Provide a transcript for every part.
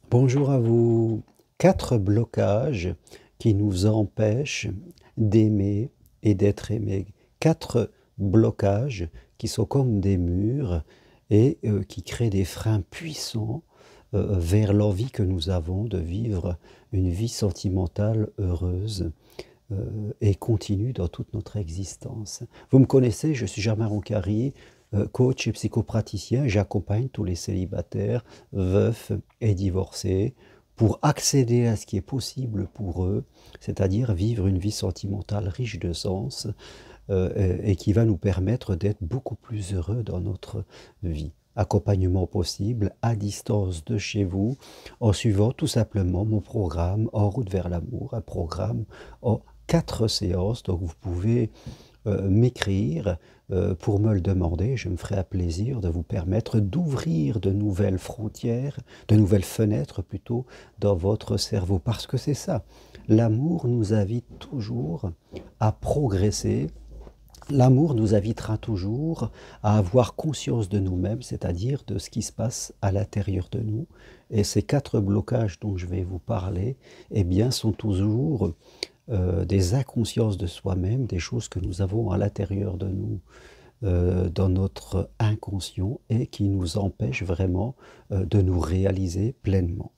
Bonjour à vous. 4 blocages qui nous empêchent d'aimer et d'être aimés. 4 blocages qui sont comme des murs et qui créent des freins puissants vers l'envie que nous avons de vivre une vie sentimentale heureuse et continue dans toute notre existence. Vous me connaissez, je suis Germain Roncari, coach et psychopraticien. J'accompagne tous les célibataires, veufs et divorcés pour accéder à ce qui est possible pour eux, c'est-à-dire vivre une vie sentimentale riche de sens et qui va nous permettre d'être beaucoup plus heureux dans notre vie. Accompagnement possible à distance de chez vous en suivant tout simplement mon programme En route vers l'amour, un programme en 4 séances. Donc vous pouvez m'écrire pour me le demander. Je me ferai un plaisir de vous permettre d'ouvrir de nouvelles frontières, de nouvelles fenêtres plutôt, dans votre cerveau. Parce que c'est ça, l'amour nous invite toujours à progresser. L'amour nous invitera toujours à avoir conscience de nous-mêmes, c'est-à-dire de ce qui se passe à l'intérieur de nous. Et ces 4 blocages dont je vais vous parler, eh bien, sont toujours des inconsciences de soi-même, des choses que nous avons à l'intérieur de nous, dans notre inconscient, et qui nous empêchent vraiment de nous réaliser pleinement.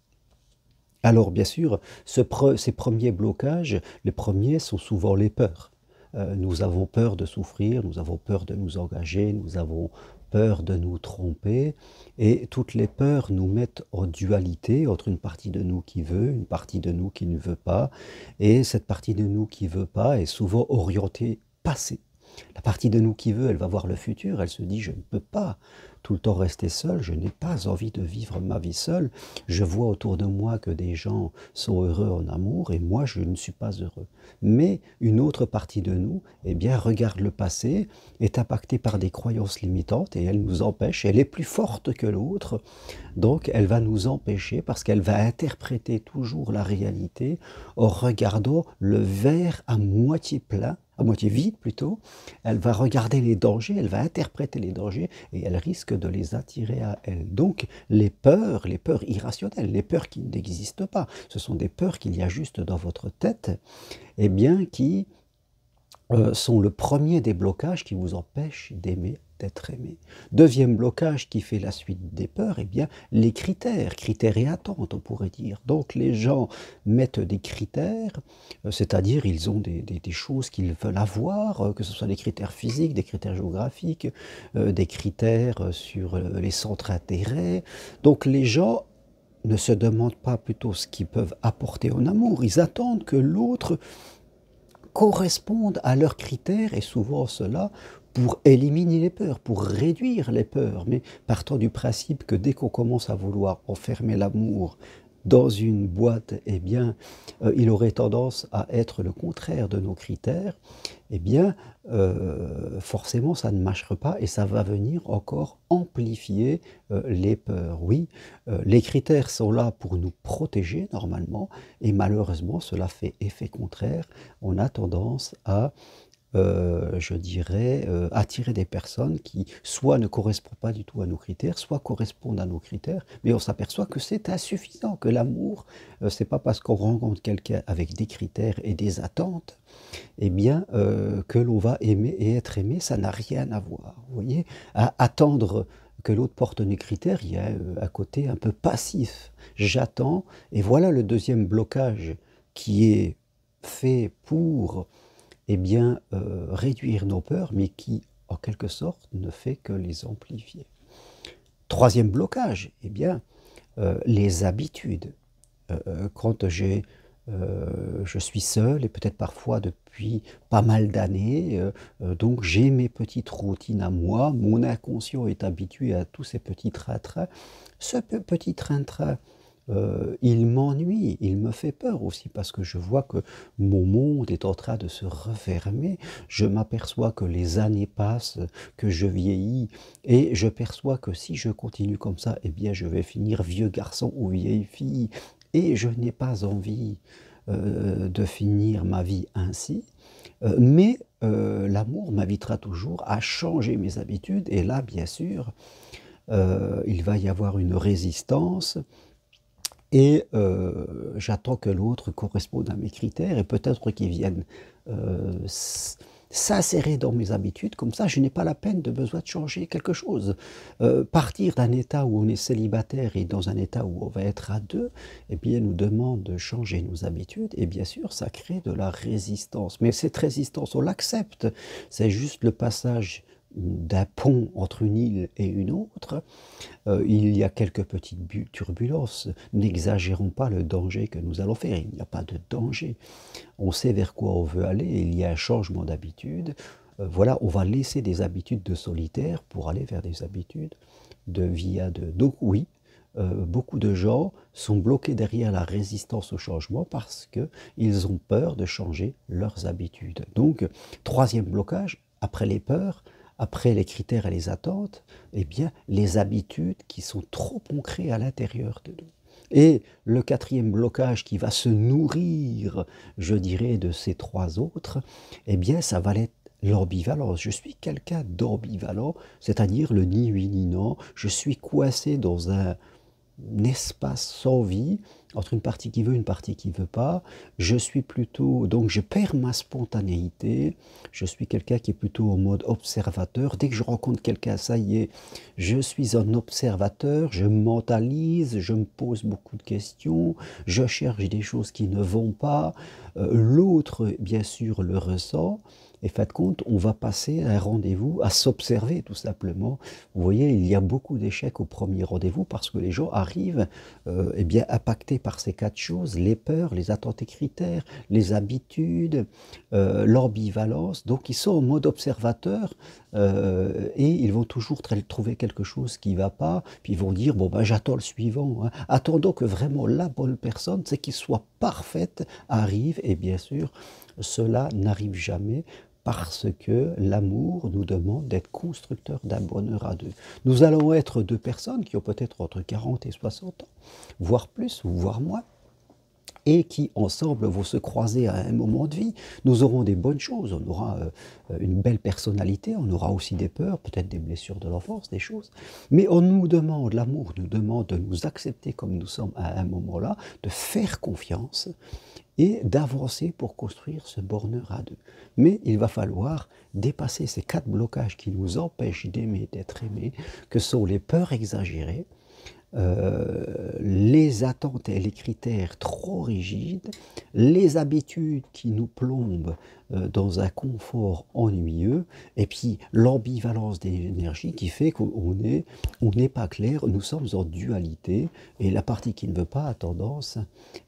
Alors bien sûr, ces premiers blocages, les premiers sont souvent les peurs. Nous avons peur de souffrir, nous avons peur de nous engager, nous avons peur de nous tromper, et toutes les peurs nous mettent en dualité entre une partie de nous qui veut, une partie de nous qui ne veut pas, et cette partie de nous qui ne veut pas est souvent orientée passé. La partie de nous qui veut, elle va voir le futur, elle se dit je ne peux pas tout le temps rester seul, je n'ai pas envie de vivre ma vie seule, je vois autour de moi que des gens sont heureux en amour et moi je ne suis pas heureux. Mais une autre partie de nous, eh bien regarde le passé, est impactée par des croyances limitantes et elle nous empêche, elle est plus forte que l'autre, donc elle va nous empêcher parce qu'elle va interpréter toujours la réalité en regardant le verre à moitié plein, à moitié vide plutôt. Elle va regarder les dangers, elle va interpréter les dangers et elle risque de les attirer à elle. Donc les peurs irrationnelles, les peurs qui n'existent pas, ce sont des peurs qu'il y a juste dans votre tête, eh bien qui sont le premier des blocages qui vous empêche d'aimer, d'être aimé. Deuxième blocage qui fait la suite des peurs, eh bien, les critères, critères et attentes, on pourrait dire. Donc les gens mettent des critères, c'est-à-dire ils ont des choses qu'ils veulent avoir, que ce soit des critères physiques, des critères géographiques, des critères sur les centres d'intérêt. Donc les gens ne se demandent pas plutôt ce qu'ils peuvent apporter en amour, ils attendent que l'autre correspondent à leurs critères et souvent cela pour éliminer les peurs, pour réduire les peurs, mais partant du principe que dès qu'on commence à vouloir enfermer l'amour dans une boîte, eh bien, il aurait tendance à être le contraire de nos critères, eh bien, forcément, ça ne marchera pas et ça va venir encore amplifier les peurs. Oui, les critères sont là pour nous protéger normalement et malheureusement, cela fait effet contraire. On a tendance à je dirais, attirer des personnes qui soit ne correspondent pas du tout à nos critères, soit correspondent à nos critères, mais on s'aperçoit que c'est insuffisant, que l'amour, c'est pas parce qu'on rencontre quelqu'un avec des critères et des attentes, eh bien, que l'on va aimer et être aimé, ça n'a rien à voir. Vous voyez? À attendre que l'autre porte nos critères, il y a un côté un peu passif. J'attends, et voilà le deuxième blocage qui est fait pour eh bien, réduire nos peurs, mais qui, en quelque sorte, ne fait que les amplifier. Troisième blocage, eh bien, les habitudes. Quand je suis seul et peut-être parfois depuis pas mal d'années, donc j'ai mes petites routines à moi, mon inconscient est habitué à tous ces petits train-train. Ce petit train-train, il m'ennuie, il me fait peur aussi parce que je vois que mon monde est en train de se refermer. Je m'aperçois que les années passent, que je vieillis et je perçois que si je continue comme ça, eh bien je vais finir vieux garçon ou vieille fille et je n'ai pas envie de finir ma vie ainsi. Mais l'amour m'invitera toujours à changer mes habitudes et là, bien sûr, il va y avoir une résistance et j'attends que l'autre corresponde à mes critères et peut-être qu'il vienne s'insérer dans mes habitudes, comme ça je n'ai pas la peine de besoin de changer quelque chose. Partir d'un état où on est célibataire et dans un état où on va être à deux, eh bien nous demande de changer nos habitudes et bien sûr ça crée de la résistance. Mais cette résistance, on l'accepte, c'est juste le passage d'un pont entre une île et une autre. Il y a quelques petites turbulences, n'exagérons pas le danger que nous allons faire, il n'y a pas de danger. On sait vers quoi on veut aller, il y a un changement d'habitude. Voilà, on va laisser des habitudes de solitaire pour aller vers des habitudes de vie à deux. Donc oui, beaucoup de gens sont bloqués derrière la résistance au changement parce qu'ils ont peur de changer leurs habitudes. Donc, troisième blocage, après les peurs, après les critères et les attentes, eh bien, les habitudes qui sont trop ancrées à l'intérieur de nous. Et le quatrième blocage qui va se nourrir, je dirais, de ces trois autres, eh bien, ça va être l'ambivalence. Je suis quelqu'un d'ambivalent, c'est-à-dire le ni oui ni non. Je suis coincé dans un espace sans vie, entre une partie qui veut, une partie qui ne veut pas. Je suis plutôt, donc je perds ma spontanéité, je suis quelqu'un qui est plutôt en mode observateur. Dès que je rencontre quelqu'un, ça y est, je suis un observateur, je mentalise, je me pose beaucoup de questions, je cherche des choses qui ne vont pas. L'autre, bien sûr, le ressent. Et faites compte, on va passer un rendez-vous à s'observer tout simplement. Vous voyez, il y a beaucoup d'échecs au premier rendez-vous parce que les gens arrivent eh bien, impactés par ces quatre choses, les peurs, les attentes et critères, les habitudes, l'ambivalence. Donc ils sont en mode observateur et ils vont toujours trouver quelque chose qui ne va pas, puis ils vont dire, bon ben j'attends le suivant. Hein. Attendons que vraiment la bonne personne, c'est qu'il soit parfaite, arrive, et bien sûr, cela n'arrive jamais parce que l'amour nous demande d'être constructeurs d'un bonheur à deux. Nous allons être deux personnes qui ont peut-être entre 40 et 60 ans, voire plus, ou voire moins, et qui ensemble vont se croiser à un moment de vie. Nous aurons des bonnes choses, on aura une belle personnalité, on aura aussi des peurs, peut-être des blessures de l'enfance, des choses. Mais on nous demande, l'amour nous demande de nous accepter comme nous sommes à un moment-là, de faire confiance et d'avancer pour construire ce bonheur à deux. Mais il va falloir dépasser ces quatre blocages qui nous empêchent d'aimer, d'être aimés, que sont les peurs exagérées, les attentes et les critères trop rigides, les habitudes qui nous plombent dans un confort ennuyeux, et puis l'ambivalence des énergies qui fait qu'on n'est pas clair, nous sommes en dualité, et la partie qui ne veut pas a tendance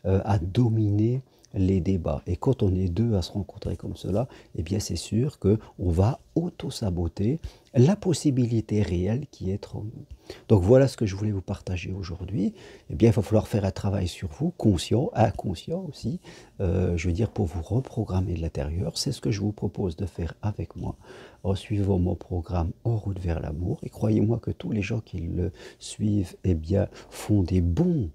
à dominer les débats. Et quand on est deux à se rencontrer comme cela, eh bien c'est sûr qu'on va auto-saboter la possibilité réelle qui est en nous. Donc voilà ce que je voulais vous partager aujourd'hui. Eh bien il va falloir faire un travail sur vous, conscient, inconscient aussi, je veux dire pour vous reprogrammer de l'intérieur. C'est ce que je vous propose de faire avec moi en suivant mon programme En route vers l'amour. Et croyez-moi que tous les gens qui le suivent, eh bien, font des bons,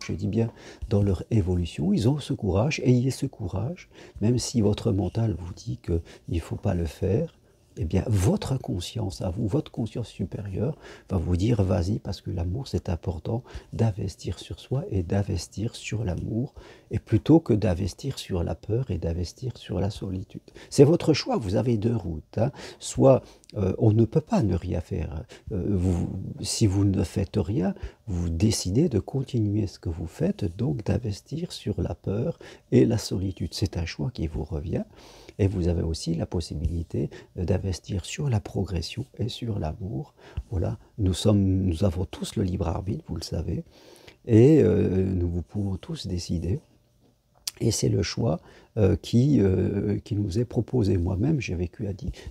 je dis bien, dans leur évolution. Ils ont ce courage, ayez ce courage, même si votre mental vous dit qu'il ne faut pas le faire, eh bien, votre conscience à vous, votre conscience supérieure va vous dire vas-y, parce que l'amour, c'est important d'investir sur soi et d'investir sur l'amour, et plutôt que d'investir sur la peur et d'investir sur la solitude. C'est votre choix, vous avez deux routes. Hein. Soit on ne peut pas ne rien faire. Si vous ne faites rien, vous décidez de continuer ce que vous faites, donc d'investir sur la peur et la solitude. C'est un choix qui vous revient. Et vous avez aussi la possibilité d'investir sur la progression et sur l'amour. Voilà, nous avons tous le libre arbitre, vous le savez, et nous pouvons tous décider. Et c'est le choix qui nous est proposé. Moi-même, j'ai vécu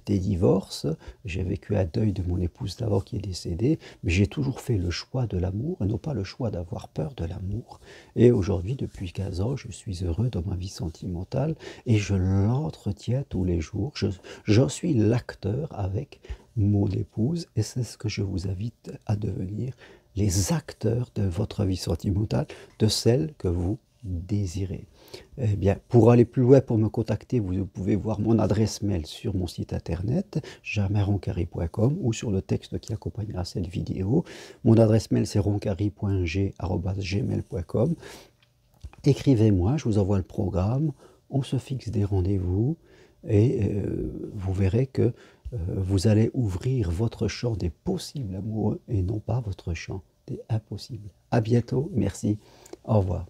des divorces, j'ai vécu un deuil de mon épouse d'avant qui est décédée, mais j'ai toujours fait le choix de l'amour, et non pas le choix d'avoir peur de l'amour. Et aujourd'hui, depuis 15 ans, je suis heureux dans ma vie sentimentale, et je l'entretiens tous les jours. J'en suis l'acteur avec mon épouse, et c'est ce que je vous invite à devenir, les acteurs de votre vie sentimentale, de celle que vous désirez. Eh bien, pour aller plus loin, pour me contacter, vous pouvez voir mon adresse mail sur mon site internet, germainroncari.com, ou sur le texte qui accompagnera cette vidéo. Mon adresse mail, c'est roncari.g@gmail.com. Écrivez-moi, je vous envoie le programme, on se fixe des rendez-vous, et vous verrez que vous allez ouvrir votre champ des possibles amoureux et non pas votre champ des impossibles. À bientôt, merci, au revoir.